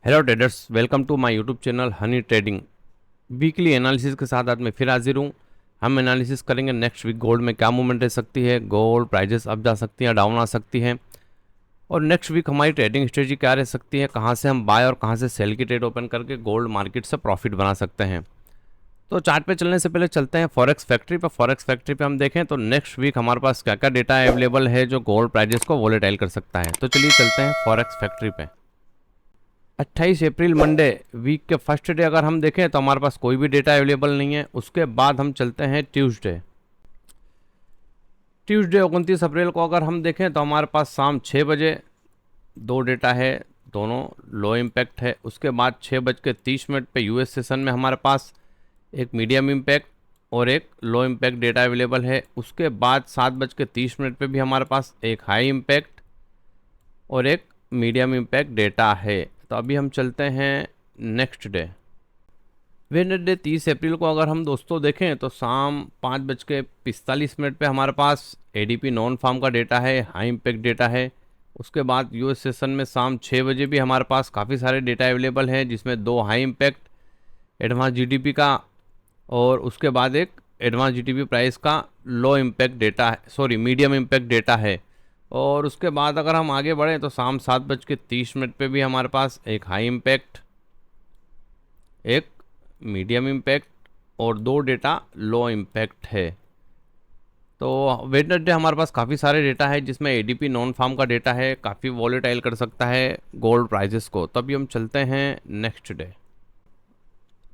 Hello traders, welcome to my YouTube channel honey trading. Weekly analysis के साथ आज मैं फिर हाजिर हूँ। हम एनालिसिस करेंगे नेक्स्ट वीक गोल्ड में क्या मूवमेंट रह सकती है, गोल्ड प्राइजेस अप जा सकती हैं, डाउन आ सकती हैं, और नेक्स्ट वीक हमारी ट्रेडिंग स्ट्रेटजी क्या रह सकती है, कहाँ से हम बाय और कहाँ से सेल की ट्रेड ओपन करके गोल्ड मार्केट से प्रॉफिट बना सकते हैं। तो चार्ट पे चलने से पहले चलते हैं फॉरेक्स फैक्ट्री पे। फॉरेक्स फैक्ट्री पे हम देखें तो नेक्स्ट वीक हमारे पास क्या क्या डेटा अवेलेबल है जो गोल्ड प्राइजेस को वोलेटाइल कर सकता है। तो चलिए चलते हैं फॉरेक्स फैक्ट्री पे। 28 अप्रैल मंडे वीक के फर्स्ट डे अगर हम देखें तो हमारे पास कोई भी डेटा अवेलेबल नहीं है। उसके बाद हम चलते हैं ट्यूसडे। 29 अप्रैल को अगर हम देखें तो हमारे पास शाम 6 बजे दो डेटा है, दोनों लो इम्पैक्ट है। उसके बाद 6:30 पे यूएस सेशन में हमारे पास एक मीडियम इम्पैक्ट और एक लो इम्पैक्ट डेटा अवेलेबल है। उसके बाद 7:30 पे भी हमारे पास एक हाई इम्पैक्ट और एक मीडियम इम्पैक्ट डेटा है। तो अभी हम चलते हैं नेक्स्ट डे वेडनेसडे 30 अप्रैल को अगर हम दोस्तों देखें तो शाम 5:45 पे हमारे पास एडीपी नॉन फार्म का डेटा है, हाई इम्पैक्ट डेटा है। उसके बाद यूएस सेशन में शाम 6 बजे भी हमारे पास काफ़ी सारे डेटा अवेलेबल हैं, जिसमें दो हाई इम्पैक्ट एडवांस जीडीपी का और उसके बाद एक एडवांस जीडीपी प्राइस का लो इम्पैक्ट डेटा है, सॉरी मीडियम इम्पैक्ट डेटा है। और उसके बाद अगर हम आगे बढ़ें तो शाम 7:30 पे भी हमारे पास एक हाई इम्पैक्ट, एक मीडियम इम्पैक्ट और दो डेटा लो इम्पैक्ट है। तो वेडनेसडे हमारे पास काफ़ी सारे डेटा है, जिसमें एडीपी नॉन फार्म का डेटा है, काफ़ी वॉलेटाइल कर सकता है गोल्ड प्राइजेस को। तभी हम चलते हैं नेक्स्ट डे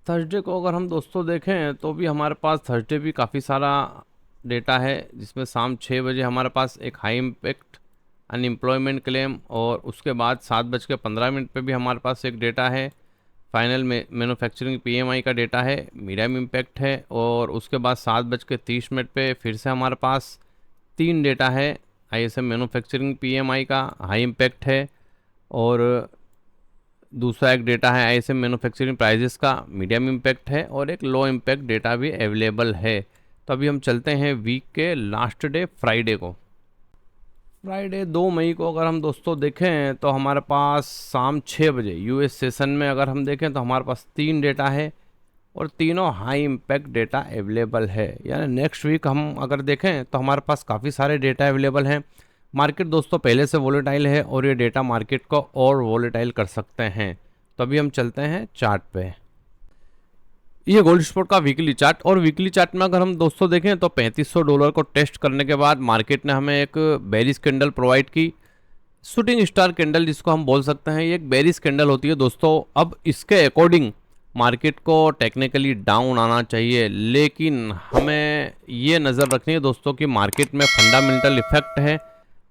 थर्सडे को अगर हम दोस्तों देखें तो भी हमारे पास थर्सडे भी काफ़ी सारा डेटा है, जिसमें शाम 6 बजे हमारे पास एक हाई इम्पैक्ट अनएम्प्लॉयमेंट क्लेम और उसके बाद 7:15 पे भी हमारे पास एक डेटा है, फाइनल में मैन्युफैक्चरिंग पीएमआई का डेटा है, मीडियम इम्पैक्ट है। और उसके बाद 7:30 पे फिर से हमारे पास तीन डेटा है, आईएसएम मैन्युफैक्चरिंग पीएमआई का हाई इम्पैक्ट है और दूसरा एक डेटा है आईएसएम मैन्युफैक्चरिंग प्राइजेस का मीडियम इम्पैक्ट है और एक लो इम्पैक्ट डेटा भी अवेलेबल है। तो अभी हम चलते हैं वीक के लास्ट डे फ्राइडे को। फ्राइडे 2 मई को अगर हम दोस्तों देखें तो हमारे पास शाम 6 बजे यूएस सेशन में अगर हम देखें तो हमारे पास तीन डेटा है और तीनों हाई इम्पैक्ट डेटा अवेलेबल है। यानी नेक्स्ट वीक हम अगर देखें तो हमारे पास काफ़ी सारे डेटा अवेलेबल हैं। मार्केट दोस्तों पहले से वोलेटाइल है और ये डेटा मार्केट को और वोलेटाइल कर सकते हैं। तो अभी हम चलते हैं चार्ट पे। ये गोल्ड स्पॉट का वीकली चार्ट, और वीकली चार्ट में अगर हम दोस्तों देखें तो $3500 को टेस्ट करने के बाद मार्केट ने हमें एक बेरिश कैंडल प्रोवाइड की, शूटिंग स्टार कैंडल जिसको हम बोल सकते हैं। ये एक बेरिश कैंडल होती है दोस्तों। अब इसके अकॉर्डिंग मार्केट को टेक्निकली डाउन आना चाहिए, लेकिन हमें ये नज़र रखनी है दोस्तों कि मार्केट में फंडामेंटल इफेक्ट है,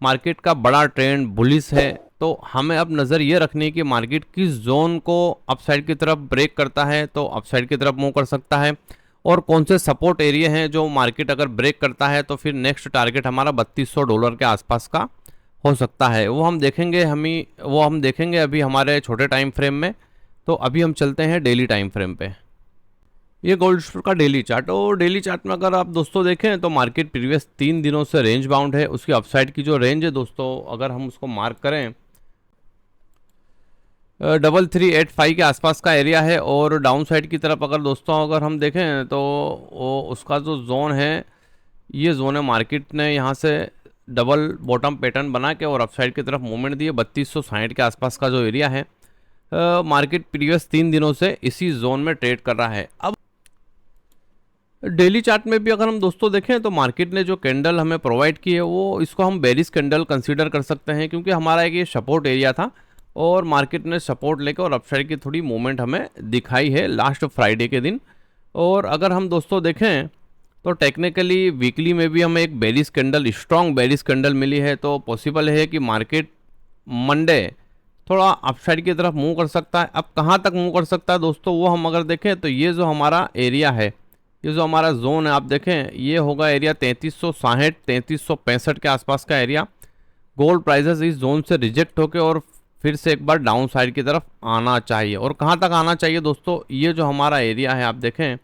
मार्केट का बड़ा ट्रेंड बुलिश है। तो हमें अब नज़र ये रखनी है कि मार्केट किस जोन को अपसाइड की तरफ ब्रेक करता है तो अपसाइड की तरफ मूव कर सकता है, और कौन से सपोर्ट एरिया हैं जो मार्केट अगर ब्रेक करता है तो फिर नेक्स्ट टारगेट हमारा $3200 के आसपास का हो सकता है। वो हम देखेंगे अभी हमारे छोटे टाइम फ्रेम में। तो अभी हम चलते हैं डेली टाइम फ्रेम पे। ये गोल्ड स्टोर का डेली चार्ट, और डेली चार्ट में अगर आप दोस्तों देखें तो मार्केट प्रीवियस 3 दिनों से रेंज बाउंड है। उसकी अपसाइड की जो रेंज है दोस्तों, अगर हम उसको मार्क करें 3385 के आसपास का एरिया है, और डाउन साइड की तरफ अगर हम देखें तो वो उसका जो जोन है, ये जोन है मार्केट ने यहाँ से डबल बॉटम पैटर्न बना के और अपसाइड की तरफ मूवमेंट दिए 3260 के आसपास का जो एरिया है। मार्केट प्रीवियस 3 दिनों से इसी जोन में ट्रेड कर रहा है। अब डेली चार्ट में भी अगर हम दोस्तों देखें तो मार्केट ने जो कैंडल हमें प्रोवाइड की है वो इसको हम बेरिश कैंडल कंसीडर कर सकते हैं, क्योंकि हमारा एक ये सपोर्ट एरिया था और मार्केट ने सपोर्ट लेकर और अपसाइड की थोड़ी मूवमेंट हमें दिखाई है लास्ट फ्राइडे के दिन। और अगर हम दोस्तों देखें तो टेक्निकली वीकली में भी हमें एक bearish candle, strong bearish candle मिली है। तो पॉसिबल है कि मार्केट मंडे थोड़ा अपसाइड की तरफ मूव कर सकता है। अब कहाँ तक मूव कर सकता है दोस्तों, वो हम अगर देखें तो ये जो हमारा एरिया है, ये जो हमारा जोन है, आप देखें ये होगा एरिया 3360 3365 के आसपास का एरिया। गोल्ड प्राइसेस इस जोन से रिजेक्ट होकर और फिर से एक बार डाउन साइड की तरफ आना चाहिए। और कहाँ तक आना चाहिए दोस्तों, ये जो हमारा एरिया है आप देखें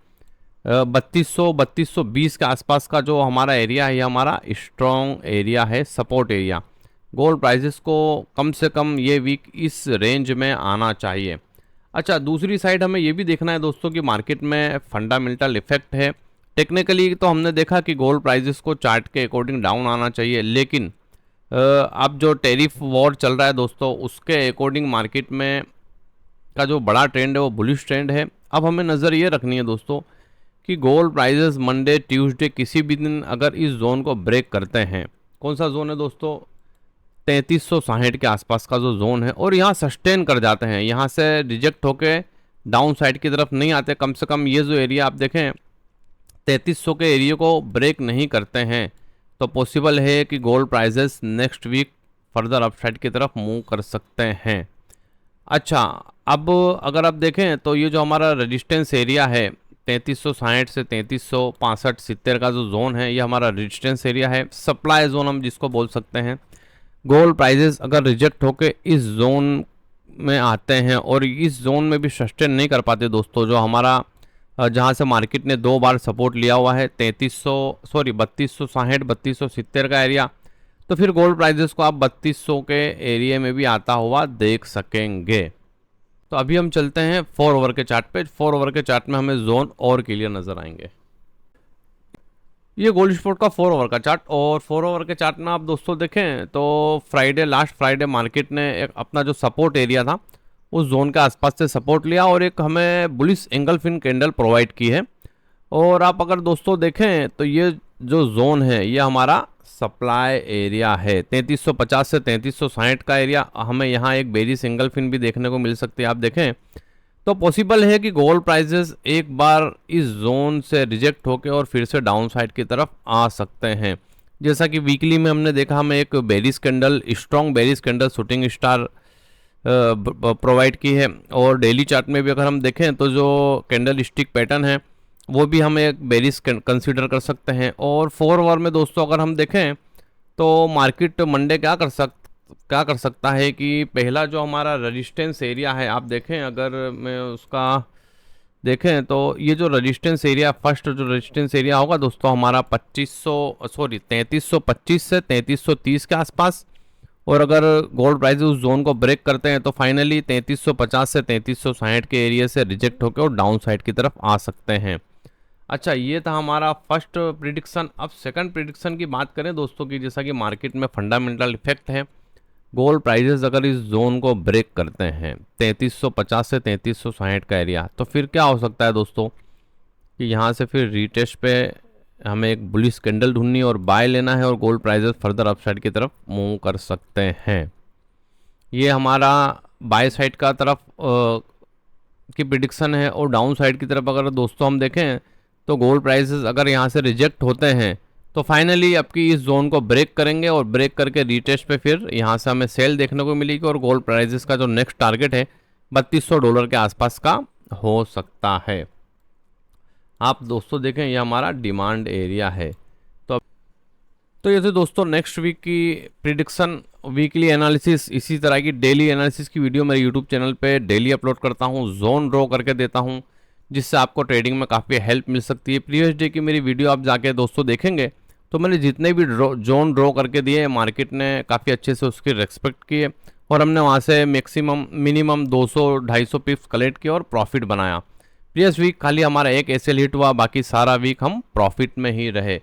3200 3220 के आसपास का जो हमारा एरिया है, ये हमारा स्ट्रॉन्ग एरिया है, सपोर्ट एरिया। गोल्ड प्राइसेस को कम से कम ये वीक इस रेंज में आना चाहिए। अच्छा, दूसरी साइड हमें ये भी देखना है दोस्तों कि मार्केट में फंडामेंटल इफेक्ट है। टेक्निकली तो हमने देखा कि गोल्ड प्राइसेस को चार्ट के अकॉर्डिंग डाउन आना चाहिए, लेकिन अब जो टैरिफ वॉर चल रहा है दोस्तों, उसके अकॉर्डिंग मार्केट में का जो बड़ा ट्रेंड है वो बुलिश ट्रेंड है। अब हमें नज़र ये रखनी है दोस्तों कि गोल्ड प्राइसेस मंडे ट्यूसडे किसी भी दिन अगर इस जोन को ब्रेक करते हैं, कौन सा जोन है दोस्तों, 3360 के आसपास का जो जोन है, और यहाँ सस्टेन कर जाते हैं, यहाँ से रिजेक्ट होके डाउन साइड की तरफ नहीं आते, कम से कम ये जो एरिया आप देखें 3300 के एरिया को ब्रेक नहीं करते हैं, तो पॉसिबल है कि gold prices next week further upside की तरफ मूव कर सकते हैं। अच्छा, अब अगर आप देखें तो ये जो हमारा रेजिस्टेंस एरिया है 3360 से 3365 70 का जो जोन है, ये हमारा रेजिस्टेंस एरिया है, सप्लाई जोन हम जिसको बोल सकते हैं। गोल्ड प्राइसेस अगर रिजेक्ट होके इस जोन में आते हैं और इस जोन में भी सस्टेन नहीं कर पाते दोस्तों, जो हमारा जहाँ से मार्केट ने 2 बार सपोर्ट लिया हुआ है 3260 3270 का एरिया, तो फिर गोल्ड प्राइसेस को आप 3200 के एरिया में भी आता हुआ देख सकेंगे। तो अभी हम चलते हैं 4 ओवर के चार्ट पे। 4 ओवर के चार्ट में हमें जोन और क्लियर नजर आएंगे। ये गोल्ड स्पॉट का 4 ओवर का चार्ट, और 4 ओवर के चार्ट में आप दोस्तों देखें तो लास्ट फ्राइडे मार्केट ने एक अपना जो सपोर्ट एरिया था उस जोन के आसपास से सपोर्ट लिया और एक हमें बुलिश एंगल्फिन कैंडल प्रोवाइड की है। और आप अगर दोस्तों देखें तो ये जो जोन है ये हमारा सप्लाई एरिया है, 3350 से 3360 का एरिया। हमें यहाँ एक बेरिश एंगल्फिन भी देखने को मिल सकती है। आप देखें तो पॉसिबल है कि गोल्ड प्राइसेस एक बार इस जोन से रिजेक्ट होकर और फिर से डाउन साइड की तरफ आ सकते हैं। जैसा कि वीकली में हमने देखा, हमें एक bearish candle, strong bearish candle shooting star provide की है, और डेली चार्ट में भी अगर हम देखें तो जो कैंडल स्टिक पैटर्न है वो भी हम एक बेरिश कंसीडर कर सकते हैं। और 4 ओवर में दोस्तों अगर हम देखें तो मार्केट मंडे क्या कर सकता है कि पहला जो हमारा रेजिस्टेंस एरिया है, आप देखें अगर मैं उसका देखें तो ये जो रेजिस्टेंस एरिया, फर्स्ट जो रेजिस्टेंस एरिया होगा दोस्तों हमारा 3325 से 3330 के आसपास, और अगर गोल्ड प्राइस उस जोन को ब्रेक करते हैं तो फाइनली 3350 से 3360 के एरिया से रिजेक्ट होकर और डाउन साइड की तरफ आ सकते हैं। अच्छा, ये था हमारा फर्स्ट प्रिडिक्शन। अब सेकंड प्रिडिक्शन की बात करें दोस्तों की, जैसा कि मार्केट में फंडामेंटल इफेक्ट है, गोल्ड प्राइसेस अगर इस जोन को ब्रेक करते हैं 3350 से 3360 का एरिया, तो फिर क्या हो सकता है दोस्तों कि यहाँ से फिर रीटेस्ट पे हमें एक बुलिश कैंडल ढूंढनी और बाय लेना है और गोल्ड प्राइसेस फर्दर अपसाइड की तरफ मूव कर सकते हैं। ये हमारा बाय साइड का तरफ की प्रिडिक्शन है। और डाउन साइड की तरफ अगर दोस्तों हम देखें तो गोल्ड प्राइसेस अगर यहाँ से रिजेक्ट होते हैं तो फाइनली आपकी इस जोन को ब्रेक करेंगे और ब्रेक करके रीटेस्ट पे फिर यहाँ से हमें सेल देखने को मिलेगी और गोल्ड प्राइसेस का जो नेक्स्ट टारगेट है $3200 के आसपास का हो सकता है। आप दोस्तों देखें ये हमारा डिमांड एरिया है। तो ये थे दोस्तों नेक्स्ट वीक की प्रिडिक्शन, वीकली एनालिसिस। इसी तरह की डेली एनालिसिस की वीडियो मेरे यूट्यूब चैनल पे डेली अपलोड करता हूँ, जोन ड्रॉ करके देता हूँ, जिससे आपको ट्रेडिंग में काफ़ी हेल्प मिल सकती है। प्रीवियस डे की मेरी वीडियो आप जाके दोस्तों देखेंगे तो मैंने जितने भी जोन ड्रॉ करके दिए मार्केट ने काफ़ी अच्छे से उसकी रेस्पेक्ट किए और हमने वहाँ से मिनिमम 200-250 पिप्स कलेक्ट किए और प्रॉफिट बनाया। प्रीवियस वीक खाली हमारा एक एसएल हिट हुआ, बाकी सारा वीक हम प्रॉफिट में ही रहे।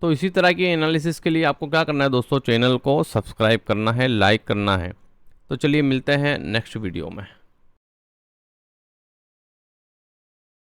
तो इसी तरह की एनालिसिस के लिए आपको क्या करना है दोस्तों, चैनल को सब्सक्राइब करना है, लाइक करना है। तो चलिए मिलते हैं नेक्स्ट वीडियो में।